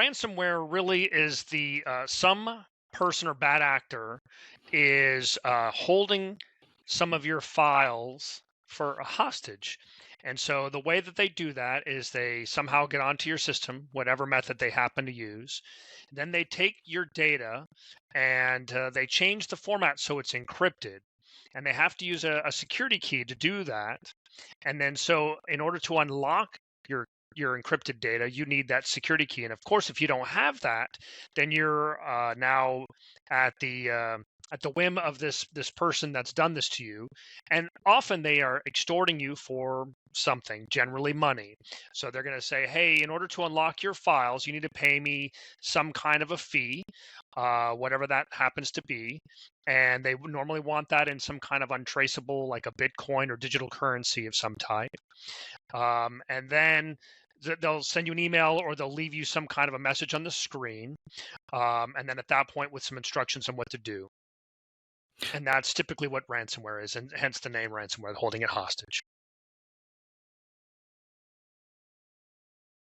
ransomware really is the some person or bad actor is holding some of your files for a hostage. And so the way that they do that is they somehow get onto your system, whatever method they happen to use. Then they take your data and they change the format so it's encrypted. And they have to use a security key to do that. And then so in order to unlock your your encrypted data, you need that security key. And of course, if you don't have that, then you're now at the whim of this person that's done this to you. And often they are extorting you for something, generally money. So they're going to say, hey, in order to unlock your files, you need to pay me some kind of a fee, whatever that happens to be. And they would normally want that in some kind of untraceable, like a Bitcoin or digital currency of some type. And then they'll send you an email or they'll leave you some kind of a message on the screen. And then at that point with some instructions on what to do. And that's typically what ransomware is, and hence the name ransomware, holding it hostage.